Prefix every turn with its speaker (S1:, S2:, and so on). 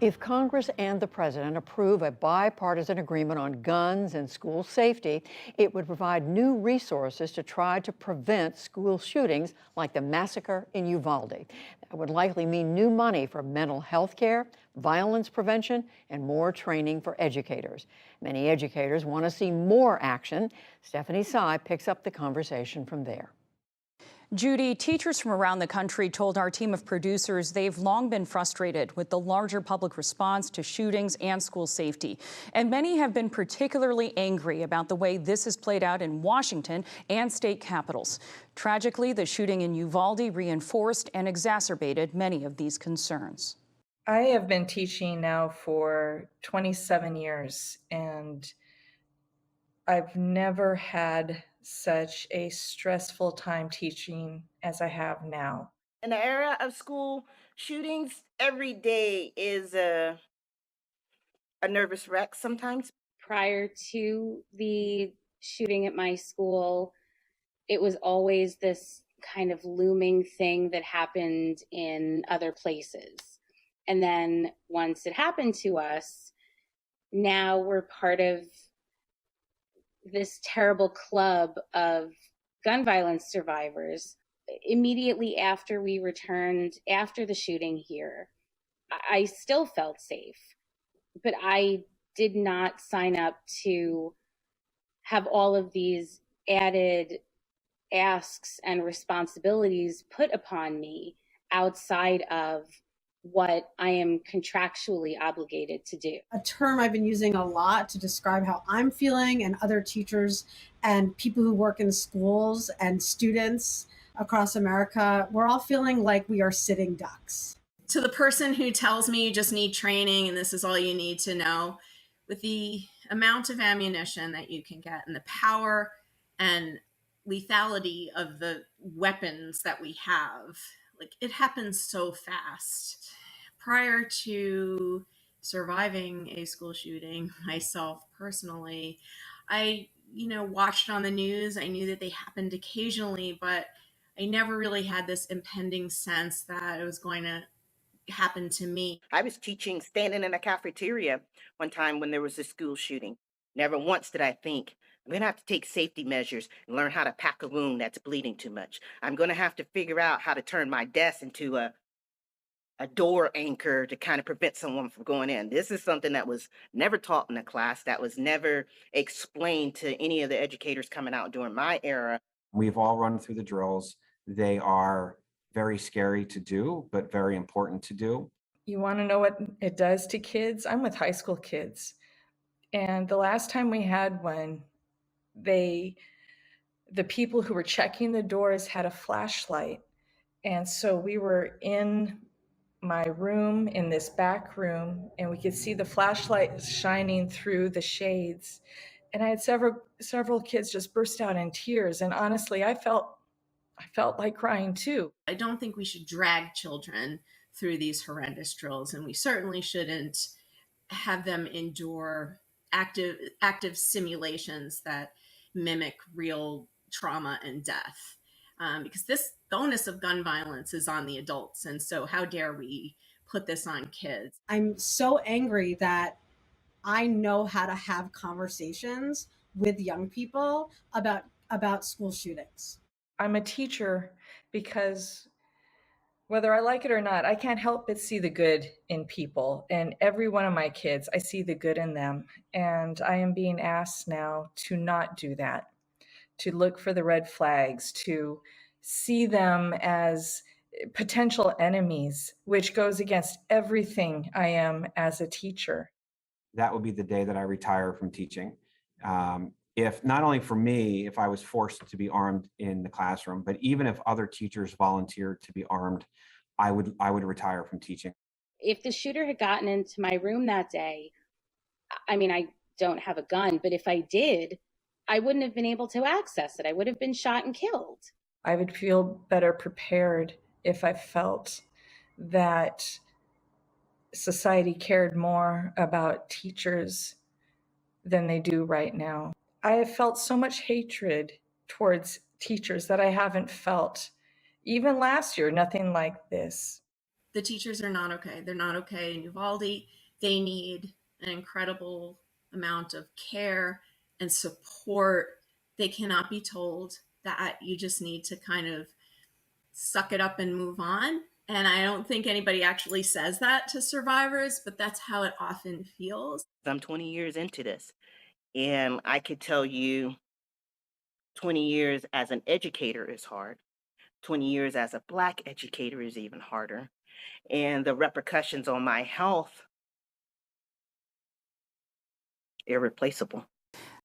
S1: If Congress and the president approve a bipartisan agreement on guns and school safety, it would provide new resources to try to prevent school shootings like the massacre in Uvalde. That would likely mean new money for mental health care, violence prevention, and more training for educators. Many educators want to see more action. Stephanie Sy picks up the conversation from there.
S2: Judy, teachers from around the country told our team of producers they've long been frustrated with the larger public response to shootings and school safety. And many have been particularly angry about the way this has played out in Washington and state capitals. Tragically, the shooting in Uvalde reinforced and exacerbated many of these concerns.
S3: I have been teaching now for 27 years, and I've never had such a stressful time teaching as I have now.
S4: In the era of school shootings, every day is a nervous wreck sometimes.
S5: Prior to the shooting at my school, it was always this kind of looming thing that happened in other places. And then once it happened to us, now we're part of this terrible club of gun violence survivors. Immediately after we returned, after the shooting here, I still felt safe, but I did not sign up to have all of these added asks and responsibilities put upon me outside of what I am contractually obligated to do.
S6: A term I've been using a lot to describe how I'm feeling, and other teachers and people who work in schools and students across America, we're all feeling like we are sitting ducks.
S7: To the person who tells me you just need training and this is all you need to know, with the amount of ammunition that you can get and the power and lethality of the weapons that we have, like, it happens so fast. Prior to surviving a school shooting myself personally, I, watched on the news. I knew that they happened occasionally, but I never really had this impending sense that it was going to happen to me.
S4: I was teaching standing in a cafeteria one time when there was a school shooting. Never once did I think, I'm going to have to take safety measures and learn how to pack a wound that's bleeding too much. I'm going to have to figure out how to turn my desk into a door anchor to kind of prevent someone from going in. This is something that was never taught in a class, that was never explained to any of the educators coming out during my era.
S8: We've all run through the drills. They are very scary to do, but very important to do.
S3: You want to know what it does to kids? I'm with high school kids. And the last time we had one, the people who were checking the doors had a flashlight. And so we were in my room, in this back room, and we could see the flashlight shining through the shades. And I had several kids just burst out in tears. And honestly, I felt like crying too.
S7: I don't think we should drag children through these horrendous drills, and we certainly shouldn't have them endure active simulations that mimic real trauma and death. Because this bonus of gun violence is on the adults. And so how dare we put this on kids?
S6: I'm so angry that I know how to have conversations with young people about school shootings.
S3: I'm a teacher because whether I like it or not, I can't help but see the good in people. And every one of my kids, I see the good in them. And I am being asked now to not do that, to look for the red flags, to see them as potential enemies, which goes against everything I am as a teacher.
S8: That would be the day that I retire from teaching. If not only for me, if I was forced to be armed in the classroom, but even if other teachers volunteered to be armed, I would retire from teaching.
S5: If the shooter had gotten into my room that day, I mean, I don't have a gun, but if I did, I wouldn't have been able to access it. I would have been shot and killed.
S3: I would feel better prepared if I felt that society cared more about teachers than they do right now. I have felt so much hatred towards teachers that I haven't felt. Even last year, nothing like this.
S7: the teachers are not okay. They're not okay in Uvalde. They need an incredible amount of care and support. They cannot be told that you just need to kind of suck it up and move on. And I don't think anybody actually says that to survivors, but that's how it often feels.
S4: I'm 20 years into this, and I could tell you 20 years as an educator is hard. 20 years as a Black educator is even harder. And the repercussions on my health, irreplaceable.